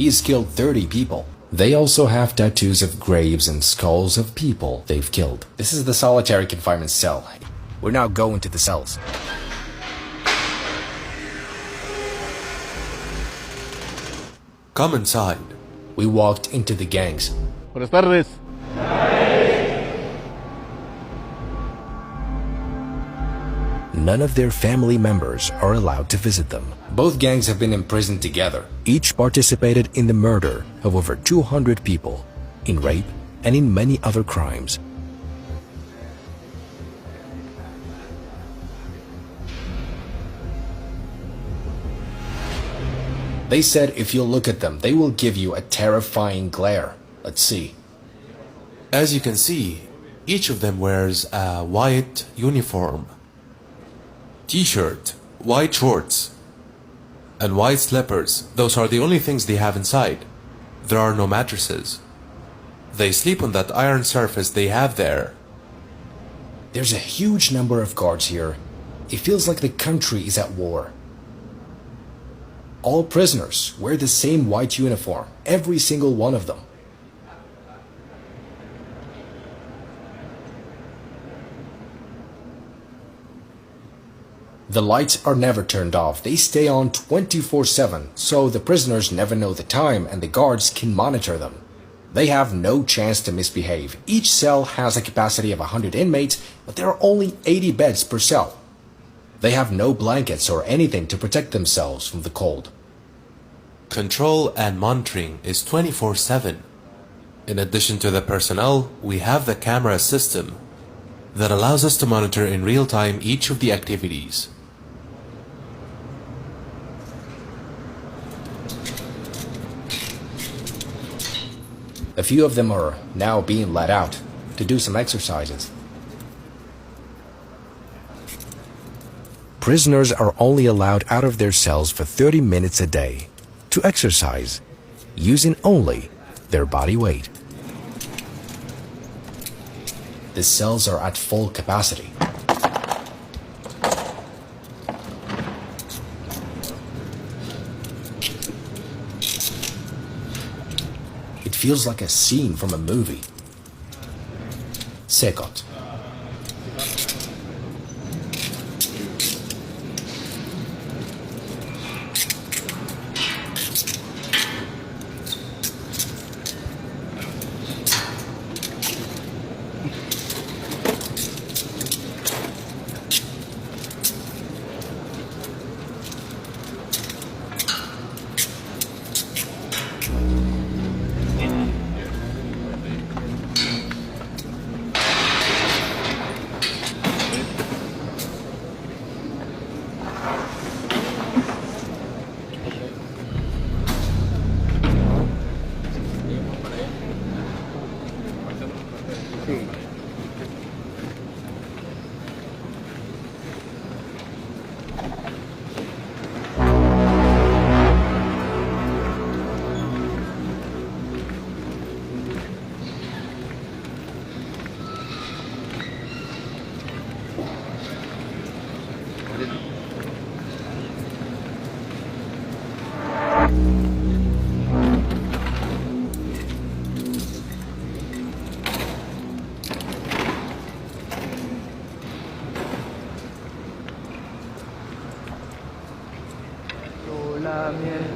He's killed 30 people. They also have tattoos of graves and skulls of people they've killed. This is the solitary confinement cell. We're now going to the cells. Come inside. We walked into the gangs. Buenas tardes. None of their family members are allowed to visit them. Both gangs have been imprisoned together. Each participated in the murder of over 200 people, in rape, and in many other crimes. They said if you look at them, they will give you a terrifying glare. Let's see. As you can see, each of them wears a white uniform, t-shirt, white shorts, and white slippers. Those are the only things they have inside. There are no mattresses. They sleep on that iron surface they have there. There's a huge number of guards here. It feels like the country is at war. All prisoners wear the same white uniform, every single one of them. The lights are never turned off. They stay on 24/7, so the prisoners never know the time and the guards can monitor them. They have no chance to misbehave. Each cell has a capacity of 100 inmates, but there are only 80 beds per cell. They have no blankets or anything to protect themselves from the cold. Control and monitoring is 24/7. In addition to the personnel, we have the camera system that allows us to monitor in real time each of the activities. A few of them are now being let out to do some exercises. Prisoners are only allowed out of their cells for 30 minutes a day to exercise, using only their body weight. The cells are at full capacity. It feels like a scene from a movie. Sekot.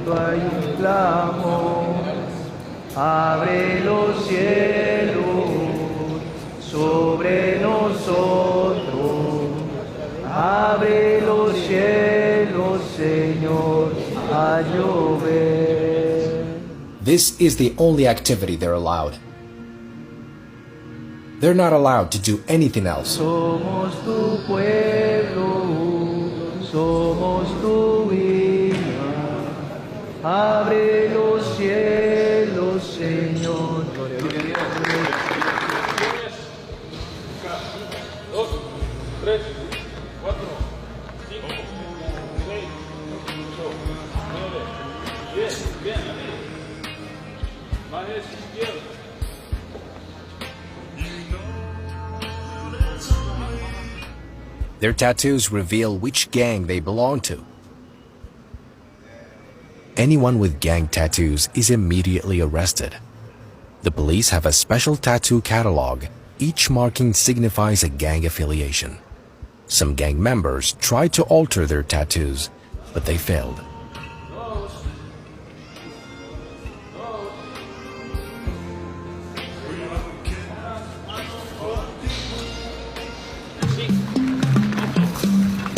Hay un clamor, abre los cielos sobre nosotros, abre los cielos, Señor, a llover. This is the only activity they're allowed. They're not allowed to do anything else. Somos tu pueblo, somos tu hija. Abre los cielos, Señor. Dos, tres, cuatro, cinco, seis, ocho, nueve, 10. Bien. Más izquierdo. Their tattoos reveal which gang they belong to. anyone with gang tattoos is immediately arrested. The police have a special tattoo catalog. Each marking signifies a gang affiliation. Some gang members tried to alter their tattoos, but they failed.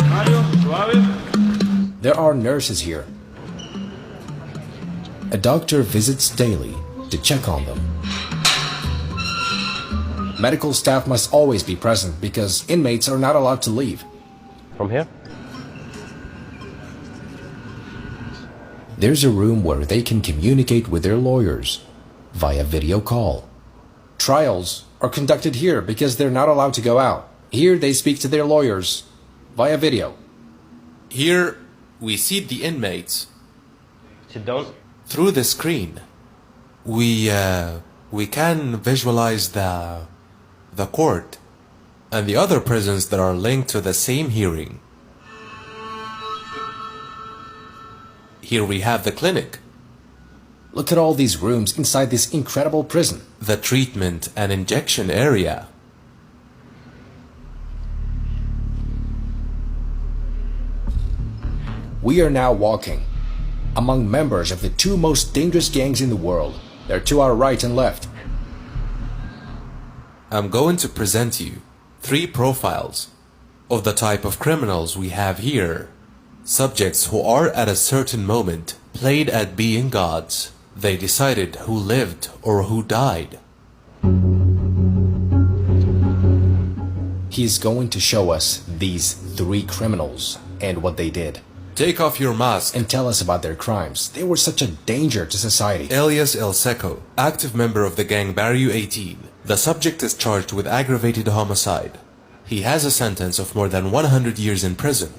Mario, suave. There are nurses here. A doctor visits daily to check on them. Medical staff must always be present because inmates are not allowed to leave. From here? There's a room where they can communicate with their lawyers via video call. Trials are conducted here because they're not allowed to go out. Here they speak to their lawyers via video. Here, we see the inmates Sit down. through the screen. We can visualize the court and the other prisons that are linked to the same hearing. Here we have the clinic, Look at all these rooms inside this incredible prison. the treatment and injection area. We are now walking among members of the two most dangerous gangs in the world. They're to our right and left. I'm going to present you 3 profiles of the type of criminals we have here. Subjects who are at a certain moment played at being gods. They decided who lived or who died. He's going to show us these 3 criminals and what they did, Take off your mask. and tell us about their crimes. They were such a danger to society. Elias El Seco, active member of the gang Barrio 18. The subject is charged with aggravated homicide. He has a sentence of more than 100 years in prison.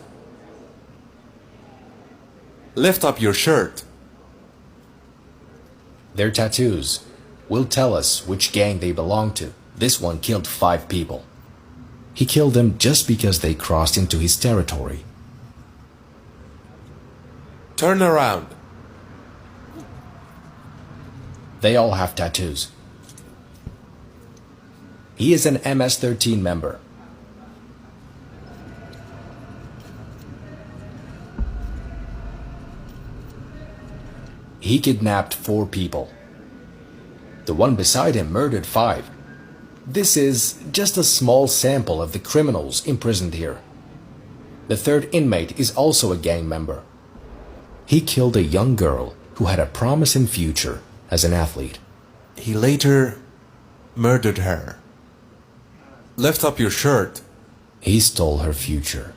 Lift up your shirt. Their tattoos will tell us which gang they belong to. This one killed 5 people. He killed them just because they crossed into his territory. Turn around. They all have tattoos. He is an MS-13 member. He kidnapped 4 people. The one beside him murdered 5. This is just a small sample of the criminals imprisoned here. The 3rd inmate is also a gang member. He killed a young girl who had a promising future as an athlete. He later murdered her. Lift up your shirt. He stole her future.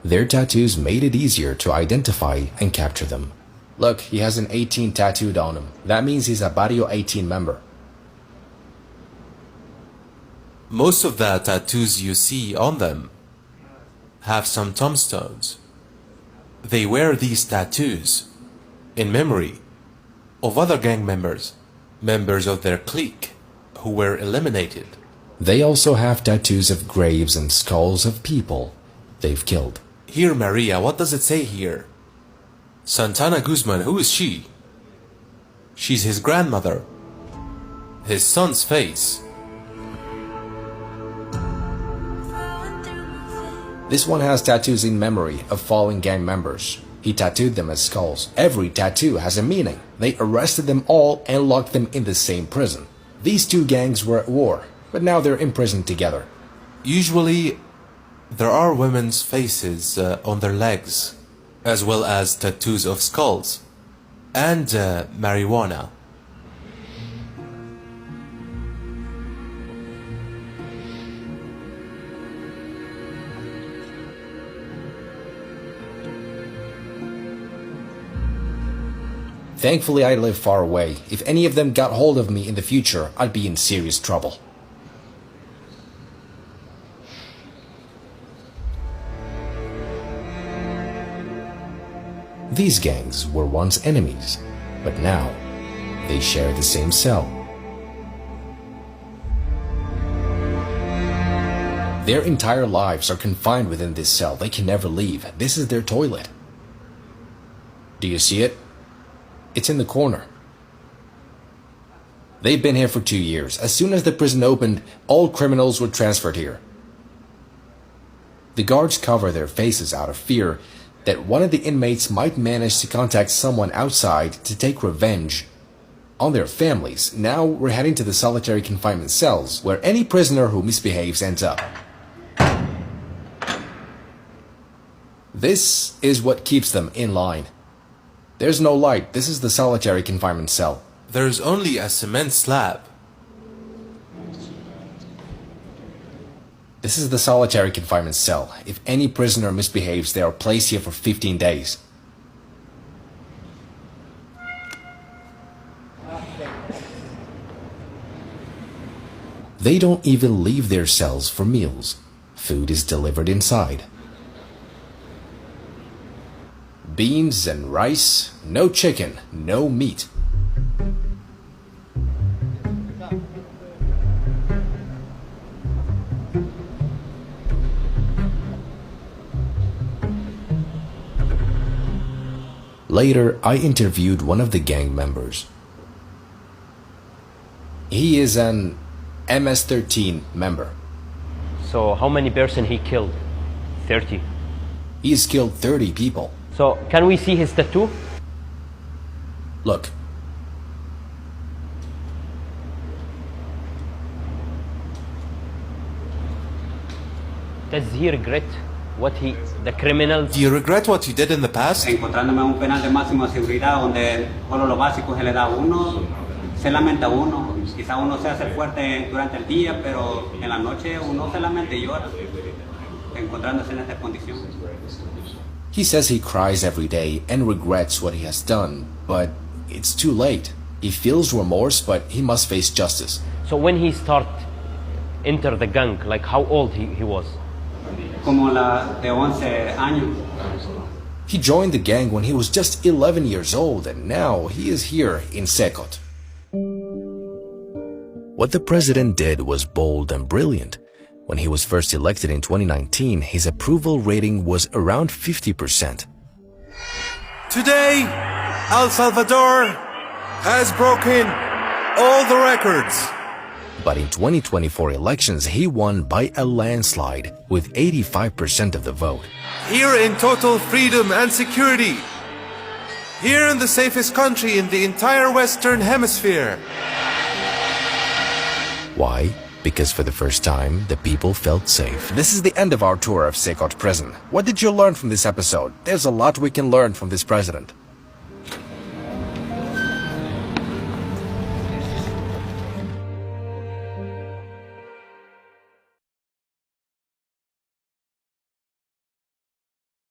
Their tattoos made it easier to identify and capture them. Look, he has an 18 tattooed on him. That means he's a Barrio 18 member. Most of the tattoos you see on them have some tombstones. They wear these tattoos in memory of other gang members, members of their clique who were eliminated. They also have tattoos of graves and skulls of people they've killed. Here, Maria, what does it say here? Santana Guzman, who is she? She's his grandmother. His son's face. This one has tattoos in memory of fallen gang members. He tattooed them as skulls. Every tattoo has a meaning. They arrested them all and locked them in the same prison. These 2 gangs were at war, but now they're imprisoned together. Usually, there are women's faces on their legs, as well as tattoos of skulls and marijuana. Thankfully, I live far away. If any of them got hold of me in the future, I'd be in serious trouble. These gangs were once enemies, but now they share the same cell. Their entire lives are confined within this cell. They can never leave. This is their toilet. Do you see it? It's in the corner. They've been here for 2 years. As soon as the prison opened, all criminals were transferred here. The guards cover their faces out of fear that one of the inmates might manage to contact someone outside to take revenge on their families. Now we're heading to the solitary confinement cells, where any prisoner who misbehaves ends up. This is what keeps them in line. There's no light. This is the solitary confinement cell. There's only a cement slab. This is the solitary confinement cell. If any prisoner misbehaves, they are placed here for 15 days. They don't even leave their cells for meals. Food is delivered inside. Beans and rice, no chicken, no meat. Later, I interviewed one of the gang members. He is an MS-13 member. So how many person he killed? 30. He has killed 30 people. So can we see his tattoo? Look. Does he regret what the criminals? Do you regret what you did in the past? Encontrándome un penal de máxima seguridad donde solo lo básico se le da a uno, se lamenta uno, quizá uno se hace fuerte durante el día, pero en la noche uno se lamenta y llora, encontrándose en esta condición. He says he cries every day and regrets what he has done, but it's too late. He feels remorse, but he must face justice. So when he enter the gang, like how old he was? Como la de 11 años. He joined the gang when he was just 11 years old, and now he is here in Secot. What the president did was bold and brilliant. When he was first elected in 2019, his approval rating was around 50%. Today, El Salvador has broken all the records. But in 2024 elections, he won by a landslide with 85% of the vote. Here in total freedom and security. Here in the safest country in the entire Western Hemisphere. Why? Because for the first time, the people felt safe. This is the end of our tour of Secot prison. What did you learn from this episode? There's a lot we can learn from this president.